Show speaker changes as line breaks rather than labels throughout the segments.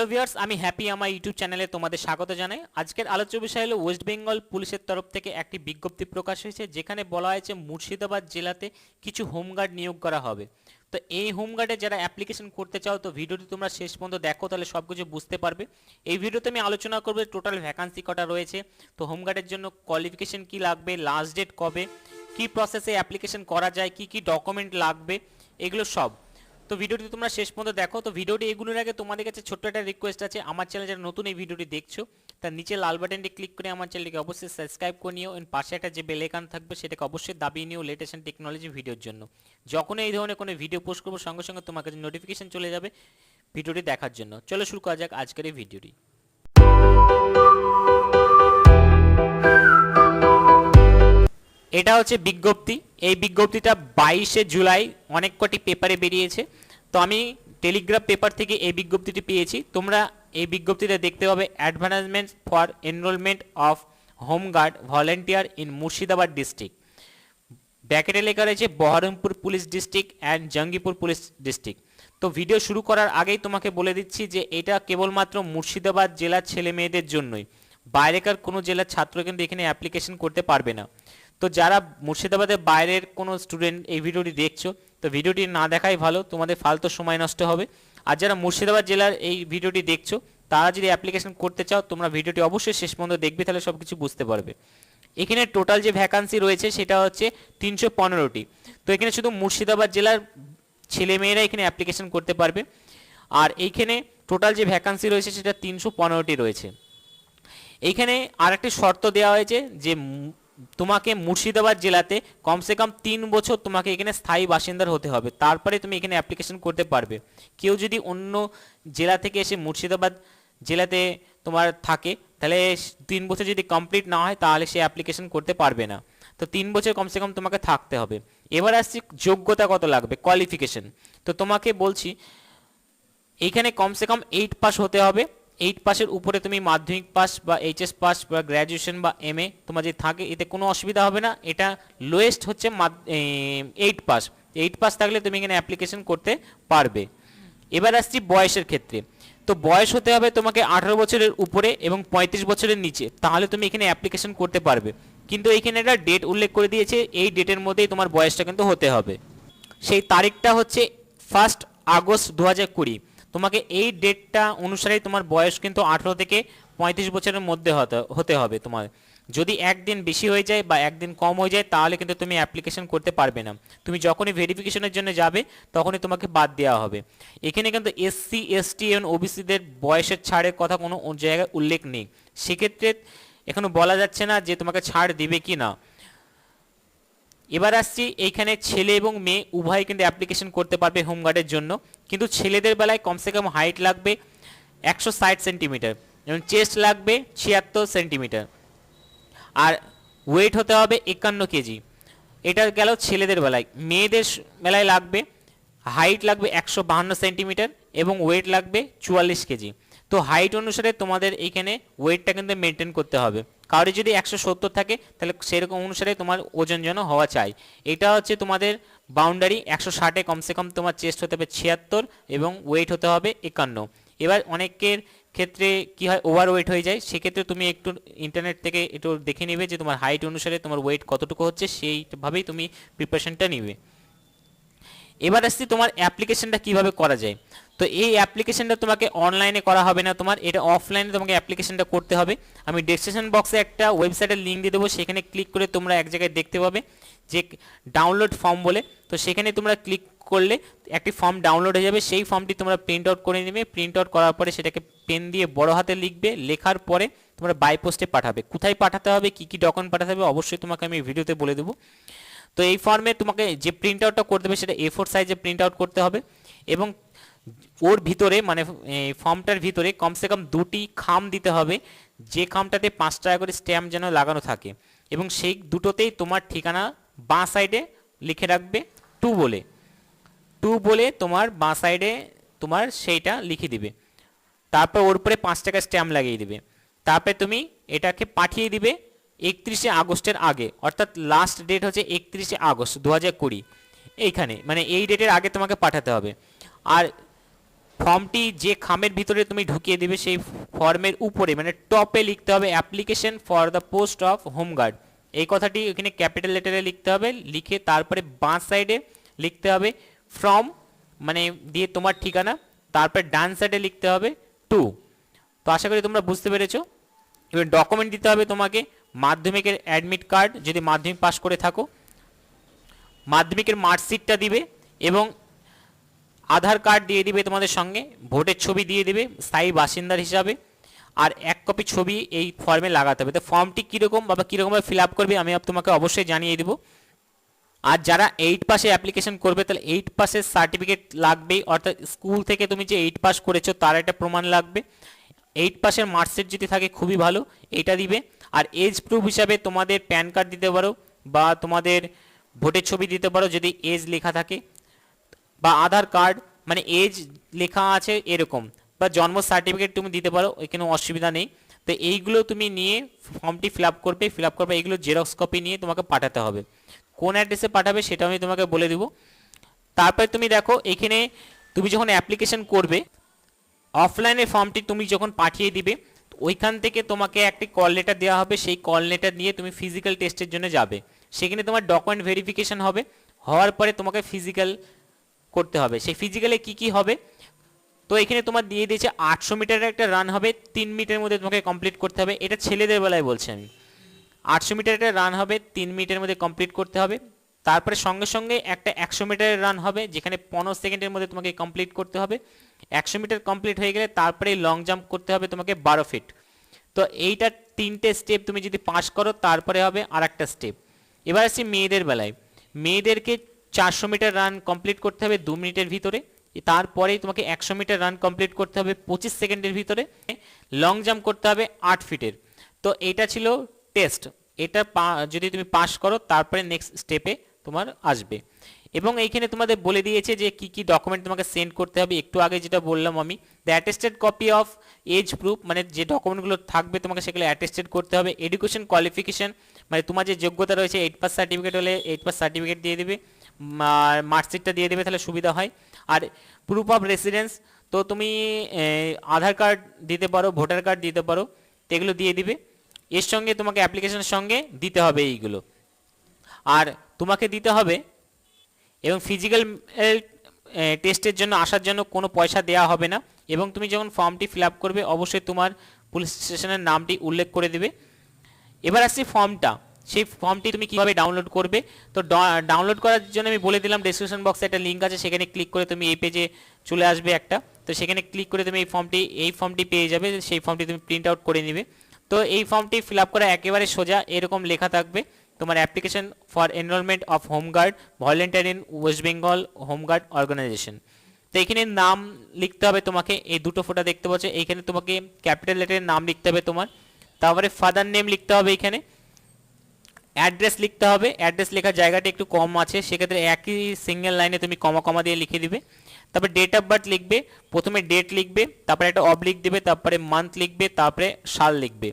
Hello viewers, আমি happy আমার YouTube চ্যানেলে তোমাদের স্বাগত জানাই। আজকের আলোচ্য বিষয় হলো ওয়েস্ট বেঙ্গল পুলিশের তরফ থেকে একটি বিজ্ঞপ্তি প্রকাশ হয়েছে, যেখানে বলা হয়েছে মুর্শিদাবাদ জেলাতে কিছু হোমগার্ড নিয়োগ করা হবে। তো এই হোমগার্ডে যারা অ্যাপ্লিকেশন করতে চাও, তো ভিডিওটি তোমরা শেষ পর্যন্ত দেখো, তাহলে সব কিছু বুঝতে পারবে। এই ভিডিওতে আমি আলোচনা করবো টোটাল ভ্যাকান্সি কটা রয়েছে, তো হোমগার্ডের জন্য কোয়ালিফিকেশন কি লাগবে, লাস্ট ডেট কবে, কি প্রসেসে অ্যাপ্লিকেশন করা যায়, কি কি ডকুমেন্ট লাগবে, এগুলো সব। তো ভিডিওটি তোমরা শেষ পর্যন্ত দেখো। তো ভিডিওটি এগুলোর আগে তোমাদের কাছে ছোট্ট একটা রিকোয়েস্ট আছে, আমার চ্যানেল যারা নতুন এই ভিডিওটি দেখছো, তার নিচে লাল বাটনটি ক্লিক করে আমার চ্যানেলটিকে অবশ্যই সাবস্ক্রাইব করে নিও, এর পাশে একটা যে বেল আইকন থাকবে সেটাকে অবশ্যই দাবিয়ে নিও লেটেস্ট এন্ড টেকনোলজি ভিডিওর জন্য। যখন এই ধরনের কোনো ভিডিও পোস্ট করবো সঙ্গে সঙ্গে তোমার কাছে নোটিফিকেশন চলে যাবে ভিডিওটি দেখার জন্য। চলো শুরু করা যাক আজকের এই ভিডিওটি। এটা হচ্ছে বিজ্ঞপ্তি। এই বিজ্ঞপ্তিটা 22শে জুলাই অনেক কটি পেপারে বেরিয়েছে। তো আমি টেলিগ্রাফ পেপার থেকে এই বিজ্ঞপ্তিটি পেয়েছি। তোমরা এই বিজ্ঞপ্তিটা দেখতে পাবে, advertisement for enrolment of home guard volunteer in Murshidabad district. ব্র্যাকেটে লেখা রয়েছে Baharampur police district and Jangipur police district. তো ভিডিও শুরু করার আগেই তোমাকে বলে দিচ্ছি যে এটা কেবলমাত্র মুর্শিদাবাদ জেলার ছেলে মেয়েদের জন্যই, বাইরেকার কোনো জেলার ছাত্র কিন্তু এখানে অ্যাপ্লিকেশন করতে পারবে না। তো যারা মুর্শিদাবাদের বাইরের কোনো স্টুডেন্ট এই ভিডিওটি দেখছো, তো ভিডিওটি না দেখাই ভালো, তোমাদের ফালতু সময় নষ্ট হবে। আর যারা মুর্শিদাবাদ জেলার এই ভিডিওটি দেখছো, তারা যদি অ্যাপ্লিকেশন করতে চাও, তোমরা ভিডিওটি অবশ্যই শেষ পর্যন্ত দেখবে, তাহলে সব কিছু বুঝতে পারবে। এখানে টোটাল যে ভ্যাকান্সি রয়েছে সেটা হচ্ছে 315টি। তো এখানে শুধু মুর্শিদাবাদ জেলার ছেলে মেয়েরা এখানে অ্যাপ্লিকেশন করতে পারবে। আর এইখানে টোটাল যে ভ্যাকান্সি রয়েছে সেটা 315টি রয়েছে। এইখানে আরেকটি শর্ত দেওয়া হয়েছে যে তোমাকে মুর্শিদাবাদ জেলাতে কমসে কম 3 বছর তোমাকে এখানে স্থায়ী বাসিন্দার হতে হবে, তারপরে তুমি এখানে অ্যাপ্লিকেশন করতে পারবে। কেউ যদি অন্য জেলা থেকে এসে মুর্শিদাবাদ জেলাতে তোমার থাকে, তাহলে 3 বছর যদি কমপ্লিট না হয় তাহলে সে অ্যাপ্লিকেশন করতে পারবে না। তো 3 বছর কমসে কম তোমাকে থাকতে হবে। এবার আসছি যোগ্যতা কত লাগবে, কোয়ালিফিকেশন। তো তোমাকে বলছি এইখানে কমসে কম 8 পাস হতে হবে। 8 পাসের উপরে তুমি মাধ্যমিক পাস বা এইচএস পাস বা গ্র্যাজুয়েশন বা এমএ তোমার যদি থাকে, এতে কোনো অসুবিধা হবে না। এটা লোয়েস্ট হচ্ছে 8 পাস। 8 পাস থাকলে তুমি এখানে অ্যাপ্লিকেশন করতে পারবে। এবার আসছি বয়সের ক্ষেত্রে। তো বয়স হতে হবে তোমাকে 18 বছরের উপরে এবং 35 বছরের নিচে, তাহলে তুমি এখানে অ্যাপ্লিকেশন করতে পারবে। কিন্তু এখানে একটা ডেট উল্লেখ করে দিয়েছে, এই ডেটের মধ্যেই তোমার বয়সটা কিন্তু হতে হবে। সেই তারিখটা হচ্ছে 1 আগস্ট 2020। তোমাকে এই ডেটটা অনুসারেই তোমার বয়স কিন্তু 18 থেকে 35 বছরের মধ্যে হতে হবে তোমার। যদি একদিন বেশি হয়ে যায় বা একদিন কম হয়ে যায়, তাহলে কিন্তু তুমি অ্যাপ্লিকেশন করতে পারবে না। তুমি যখনই ভেরিফিকেশনের জন্য যাবে তখনই তোমাকে বাদ দেওয়া হবে। এখানে কিন্তু এসসি এসটি এবং ওবিসিদের বয়সের ছাড়ের কথা কোনো জায়গায় উল্লেখ নেই। সেক্ষেত্রে এখনো বলা যাচ্ছে না যে তোমাকে ছাড় দিবে কি না। এবার আসছি, এইখানে ছেলে এবং মেয়ে উভয় কিন্তু অ্যাপ্লিকেশন করতে পারবে হোমগার্ডের জন্য। কিন্তু ছেলেদের বেলায় কমসে কম হাইট লাগবে 160 সেন্টিমিটার এবং চেস্ট লাগবে 76 সেন্টিমিটার, আর ওয়েট হতে হবে 51 কেজি। এটা গেল ছেলেদের বেলায়। মেয়েদের বেলায় লাগবে হাইট লাগবে 152 সেন্টিমিটার এবং ওয়েট লাগবে 44 কেজি। তো হাইট অনুসারে তোমাদের এইখানে ওয়েটটা কিন্তু মেনটেন করতে হবে। কারো যদি 170 থাকে, তাহলে সেরকম অনুসারে তোমার ওজন যেন হওয়া চাই। এটা হচ্ছে তোমাদের বাউন্ডারি। 160-এ কমসে কম তোমার চেস্ট হতে হবে 76 এবং ওয়েট হতে হবে 51। এবার অনেকের ক্ষেত্রে কি হয়, ওভার ওয়েট হয়ে যায়, সেক্ষেত্রে তুমি একটু ইন্টারনেট থেকে একটু দেখে নিবে যে তোমার হাইট অনুসারে তোমার ওয়েট কতটুকু হচ্ছে, সেইভাবেই তুমি প্রিপারেশনটা নিবে। এবার আসছি তোমার অ্যাপ্লিকেশনটা কিভাবে করা যায়। তো এই অ্যাপ্লিকেশনটা তোমাকে অনলাইনে করা হবে না, তোমার এটা অফলাইনে তোমাকে অ্যাপ্লিকেশনটা করতে হবে। আমি ডেসক্রিপশন বক্সে একটা ওয়েবসাইটের লিঙ্ক দিয়ে দেবো, সেখানে ক্লিক করে তোমরা এক জায়গায় দেখতে পাবে যে ডাউনলোড ফর্ম বলে। তো সেখানে তোমরা ক্লিক করলে একটি ফর্ম ডাউনলোড হয়ে যাবে। সেই ফর্মটি তোমরা প্রিন্ট আউট করে নেবে। প্রিন্ট আউট করার পরে সেটাকে পেন দিয়ে বড় হাতে লিখবে, লেখার পরে তোমরা বাই পোস্টে পাঠাবে। কোথায় পাঠাতে হবে, কী কী ডকুমেন্ট পাঠাতে হবে, অবশ্যই তোমাকে আমি ভিডিওতে বলে দেবো। তো এই ফর্মে তোমাকে যে প্রিন্ট আউটটা করতে হবে সেটা A4 সাইজে প্রিন্ট আউট করতে হবে এবং ওর ভিতরে মানে ফর্মটার ভিতরে কমসে কম 2টি খাম দিতে হবে, যে খামটাতে 5 টাকা করে স্ট্যাম্প যেন লাগানো থাকে, এবং সেই দুটোতেই তোমার ঠিকানা বাঁ সাইডে লিখে রাখবে 2 বলে তোমার বাঁ সাইডে তোমার সেইটা লিখে দিবে। তারপর ওর উপরে 5 টাকা স্ট্যাম্প লাগিয়ে দিবে। তারপরে তুমি এটাকে পাঠিয়ে দিবে 31শে আগস্টের আগে, অর্থাৎ লাস্ট ডেট হচ্ছে 31শে আগস্ট 2020। এইখানে মানে এই ডেটের আগে তোমাকে পাঠাতে হবে। আর ফর্মটি যে খামের ভিতরে তুমি ঢুকিয়ে দিবে সেই ফর্মের উপরে মানে টপে লিখতে হবে application for the post of home guard. এই কথাটি এখানে ক্যাপিটাল লেটারে লিখতে হবে, লিখে তারপরে বাঁ সাইডে লিখতে হবে ফ্রম মানে দিয়ে তোমার ঠিকানা, তারপরে ডান সাইডে লিখতে হবে টু। তো আশা করি তোমরা বুঝতে পেরেছো। এবার ডকুমেন্ট দিতে হবে তোমাকে মাধ্যমিকের অ্যাডমিট কার্ড যদি মাধ্যমিক পাস করে থাকো, মাধ্যমিকের মার্কশিটটা দিবে এবং আধার কার্ড দিয়ে দিবে তোমাদের সঙ্গে, ভোটের ছবি দিয়ে দিবে স্থায়ী বাসিন্দার হিসাবে, আর এক কপি ছবি এই ফর্মে লাগাতে হবে। তো ফর্মটি কীরকম বা কীরকমভাবে ফিল আপ করবে আমি তোমাকে অবশ্যই জানিয়ে দেবো। আর যারা 8 পাসে অ্যাপ্লিকেশন করবে তাহলে 8 পাসের সার্টিফিকেট লাগবেই, অর্থাৎ স্কুল থেকে তুমি যে 8 পাস করেছো তার একটা প্রমাণ লাগবে। 8 পাসের মার্কশিট যদি থাকে খুবই ভালো, এটা দিবে। আর এজ প্রুফ হিসাবে তোমাদের প্যান কার্ড দিতে পারো বা তোমাদের ভোটের ছবি দিতে পারো যদি এজ লেখা থাকে, বা আধার কার্ড মানে এজ লেখা আছে এরকম, বা জন্ম সার্টিফিকেট তুমি দিতে পারো, এখানে অসুবিধা নেই। তো এইগুলো তুমি নিয়ে ফর্মটি ফিল আপ করবে, এইগুলো জেরক্স কপি নিয়ে তোমাকে পাঠাতে হবে। কোন অ্যাড্রেসে পাঠাবে সেটা আমি তোমাকে বলে দেবো। তারপরে তুমি দেখো এখানে তুমি যখন অ্যাপ্লিকেশন করবে অফলাইনে ফর্মটি তুমি যখন পাঠিয়ে দিবে ওইখান থেকে তোমাকে একটি কল লেটার দেওয়া হবে, সেই কল লেটার নিয়ে তুমি ফিজিক্যাল টেস্টের জন্য যাবে। সেখানে তোমার ডকুমেন্ট ভেরিফিকেশন হবে, হওয়ার পরে তোমাকে ফিজিক্যাল করতে হবে। সেই ফিজিক্যালে কি কি হবে, তো এখানে তোমার দিয়ে দিয়েছে 800 মিটারের একটা রান হবে, 3 মিনিটের মধ্যে তোমাকে কমপ্লিট করতে হবে। এটা ছেলেদের বেলায় বলছি আমি। 800 মিটারের একটা রান হবে, 3 মিনিটের মধ্যে কমপ্লিট করতে হবে। তারপরে সঙ্গে সঙ্গে একটা 100 মিটারের রান হবে যেখানে 15 সেকেন্ডের মধ্যে তোমাকে কমপ্লিট করতে হবে। 100 মিটার কমপ্লিট হয়ে গেলে তারপরে লং জাম্প করতে হবে তোমাকে 12 ফিট। তো এইটা 3টে স্টেপ তুমি যদি পাস করো তারপরে হবে আর একটা স্টেপ। এবার আসছি মেয়েদের বেলায়। মেয়েদেরকে 400 মিটার রান কমপ্লিট করতে হবে 2 মিনিটের ভিতরে, তারপরেই তোমাকে 100 মিটার রান কমপ্লিট করতে হবে 25 সেকেন্ডের ভিতরে, লং জাম্প করতে হবে 8 ফিটের। তো এটা ছিল টেস্ট। এটা যদি তুমি পাস করো তারপরে নেক্সট স্টেপে তোমার আসবে। এবং এইখানে তোমাদের বলে দিয়েছে যে কি কি ডকুমেন্ট তোমাকে সেন্ড করতে হবে। একটু আগে যেটা বললাম আমি, the attested copy of age proof মানে যে ডকুমেন্টগুলো থাকবে তোমাকে সেগুলো অ্যাটেস্টেড করতে হবে। এডুকেশন কোয়ালিফিকেশন মানে তোমার যে যোগ্যতা রয়েছে 8 পাস সার্টিফিকেট হলে 8 পাস সার্টিফিকেট দিয়ে দেবে, মার্কশিটটা দিয়ে দেবে তাহলে সুবিধা হয়। আর প্রুফ অফ রেসিডেন্স তো তুমি আধার কার্ড দিতে পারো, ভোটার কার্ড দিতে পারো, তো এগুলো দিয়ে দিবে। এর সঙ্গে তোমাকে অ্যাপ্লিকেশনের সঙ্গে দিতে হবে এইগুলো, আর তোমাকে দিতে হবে। এবং ফিজিক্যাল টেস্টের জন্য আসার জন্য কোনো পয়সা দেওয়া হবে না। এবং তুমি যখন ফর্মটি ফিল আপ করবে অবশ্যই তোমার পুলিশ স্টেশনের নামটি উল্লেখ করে দেবে। এবার আসছি ফর্মটা, সেই ফর্মটি তুমি কীভাবে ডাউনলোড করবে। তো ডাউনলোড করার জন্য আমি বলে দিলাম ডেসক্রিপশন বক্সে একটা লিঙ্ক আছে, সেখানে ক্লিক করে তুমি এই পেজে চলে আসবে একটা। তো সেখানে ক্লিক করে তুমি এই ফর্মটি পেয়ে যাবে, সেই ফর্মটি তুমি প্রিন্ট আউট করে নেবে। তো এই ফর্মটি ফিল আপ করা একেবারে সোজা, এরকম লেখা থাকবে তোমার application for enrolment of home guard volunteer in West Bengal home guard organisation. তো এখানে নাম লিখতে হবে তোমাকে, এই দুটো ফোঁটা দেখতে পাচ্ছ এইখানে তোমাকে ক্যাপিটাল লেটারের নাম লিখতে হবে তোমার। তারপরে ফাদার নেম লিখতে হবে, এখানে অ্যাড্রেস লিখতে হবে। অ্যাড্রেস লেখার জায়গাটা একটু কম আছে, সেক্ষেত্রে একই সিঙ্গেল লাইনে তুমি কমা কমা দিয়ে লিখে দিবে। তারপরে ডেট অফ বার্থ লিখবে, প্রথমে ডেট লিখবে, তারপরে একটা অবলিক দিবে, তারপরে মান্থ লিখবে, তারপরে সাল লিখবে।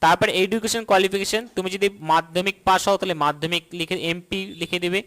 তারপরে এডুকেশন কোয়ালিফিকেশন তুমি যদি মাধ্যমিক পাস হও তাহলে মাধ্যমিক লিখে এমপি লিখে দেবে,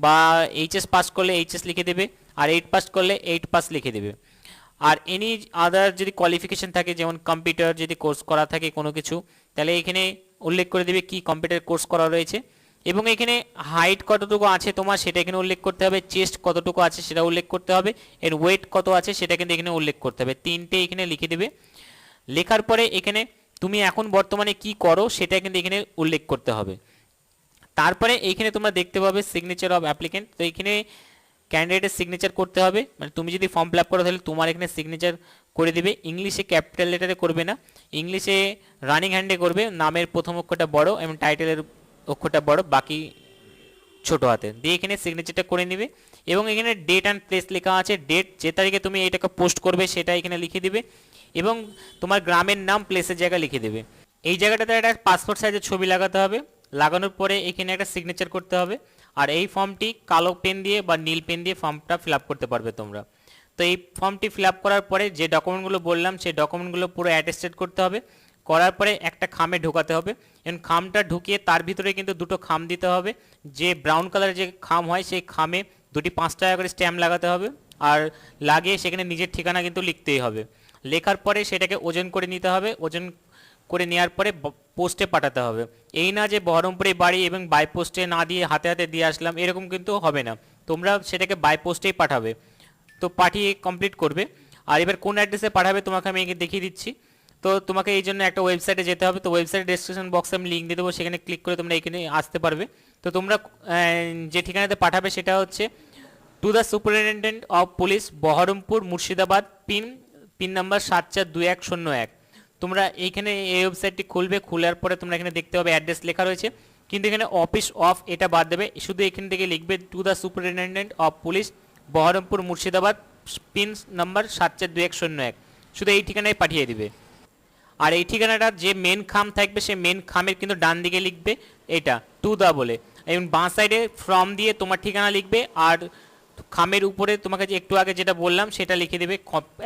বা এইচএস পাস করলে এইচএস লিখে দেবে, আর 8 পাস করলে 8 পাস লিখে দেবে। আর এনি আদার যদি কোয়ালিফিকেশন থাকে যেমন কম্পিউটার যদি কোর্স করা থাকে কোনো কিছু, তাহলে এখানে উল্লেখ করে দেবে কি কম্পিউটার কোর্স করা রয়েছে। এবং এখানে হাইট কতটুকু আছে তোমার সেটা এখানে উল্লেখ করতে হবে, চেস্ট কতটুকু আছে সেটা উল্লেখ করতে হবে, এর ওয়েট কত আছে সেটা কিন্তু এখানে উল্লেখ করতে হবে। 3টে এখানে লিখে দেবে। লেখার পরে এখানে তুমি এখন বর্তমানে কি করো সেটা কিন্তু এখানে উল্লেখ করতে হবে। তারপরে এইখানে তোমরা দেখতে পাবে সিগনেচার অফ অ্যাপ্লিকেন্ট। তো এখানে ক্যান্ডিডেটের সিগনেচার করতে হবে, মানে তুমি যদি ফর্ম ফিল আপ করো তাহলে তোমার এখানে সিগনেচার করে দিবে। ইংলিশে ক্যাপিটাল লেটারে করবে না, ইংলিশে রানিং হ্যান্ডে করবে, নামের প্রথম অক্ষরটা বড় এবং টাইটেলের অক্ষরটা বড়, বাকি ছোট হাতে দিয়ে এখানে সিগনেচারটা করে নেবে। এবং এখানে ডেট অ্যান্ড প্লেস লেখা আছে, ডেট যে তারিখে তুমি এটাকে পোস্ট করবে সেটা এখানে লিখে দিবে, এবং তোমার গ্রামের নাম প্লেসের জায়গা লিখে দেবে। এই জায়গাটাতে একটা পাসপোর্ট সাইজের ছবি লাগাতে হবে, লাগানোর পরে এখানে একটা সিগনেচার করতে হবে। আর এই ফর্মটি কালো পেন দিয়ে বা নীল পেন দিয়ে ফর্মটা ফিল আপ করতে পারবে তোমরা। তো এই ফর্মটি ফিল আপ করার পরে যে ডকুমেন্টগুলো বললাম সেই ডকুমেন্টগুলো পুরো অ্যাটেস্টেড করতে হবে, করার পরে একটা খামে ঢোকাতে হবে। এবং খামটা ঢুকিয়ে তার ভিতরে কিন্তু দুটো খাম দিতে হবে, যে ব্রাউন কালারের যে খাম হয় সেই খামে দুটি 5 টাকা করে স্ট্যাম্প লাগাতে হবে, আর লাগিয়ে সেখানে নিজের ঠিকানা কিন্তু লিখতেই হবে। লেখার পরে সেটাকে ওজন করে নিতে হবে, ওজন করে নেওয়ার পরে পোস্টে পাঠাতে হবে। এই না যে বহরমপুরে বাড়ি এবং বাই পোস্টে না দিয়ে হাতে হাতে দিয়ে আসলাম, এরকম কিন্তু হবে না। তোমরা সেটাকে বাই পোস্টেই পাঠাবে। তো পাঠিয়ে কমপ্লিট করবে। আর এবার কোন অ্যাড্রেসে পাঠাবে তোমাকে আমি দেখিয়ে দিচ্ছি। তো তোমাকে এই জন্য একটা ওয়েবসাইটে যেতে হবে। তো ওয়েবসাইট ডেসক্রিপশন বক্সে আমি লিঙ্ক দিয়ে দেবো, সেখানে ক্লিক করে তোমরা এখানে আসতে পারবে। তো তোমরা যে ঠিকানাতে পাঠাবে সেটা হচ্ছে to the superintendent of police Baharampur Murshidabad, pin number 742101। তোমরা এইখানে এই ওয়েবসাইটটি খুলবে, খোলার পরে তোমরা এখানে দেখতে পাবে অ্যাড্রেস লেখা রয়েছে, কিন্তু এখানে অফিস অফ এটা বাদ দেবে, শুধু এখান থেকে লিখবে to the superintendent of police Baharampur Murshidabad, pin number 742101। শুধু এই ঠিকানায় পাঠিয়ে দিবে। আর এই ঠিকানাটা যে মেন খাম থাকবে সেই মেন খামের কিন্তু ডান দিকে লিখবে এটা টু দা বলে, এবং বাঁ সাইডে ফ্রম দিয়ে তোমার ঠিকানা লিখবে। আর খামের উপরে তোমাকে যে একটু আগে যেটা বললাম সেটা লিখে দেবে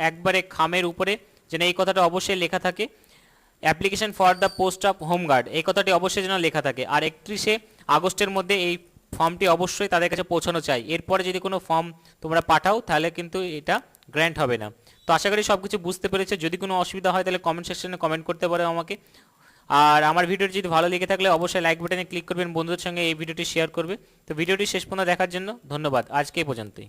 একবারে খামের উপরে, যেন এই কথাটা অবশ্যই লেখা থাকে, application for the post of home guard, এই কথাটি অবশ্যই যেন লেখা থাকে। আর 31শে আগস্টের মধ্যে এই ফর্মটি অবশ্যই তাদের কাছে পৌঁছানো চাই। এরপরে যদি কোনো ফর্ম তোমরা পাঠাও তাহলে কিন্তু এটা গ্র্যান্ট হবে না। তো আশা করি সব কিছু বুঝতে পেরেছে। যদি কোনো অসুবিধা হয় তাহলে কমেন্ট সেকশনে কমেন্ট করতে পারো আমাকে। আর আমার ভিডিওটি যদি ভালো লেগে থাকলে অবশ্যই লাইক বাটনে ক্লিক করবেন, বন্ধুদের সঙ্গে এই ভিডিওটি শেয়ার করবে। তো ভিডিওটি শেষ পর্যন্ত দেখার জন্য ধন্যবাদ। আজকে এই পর্যন্তই।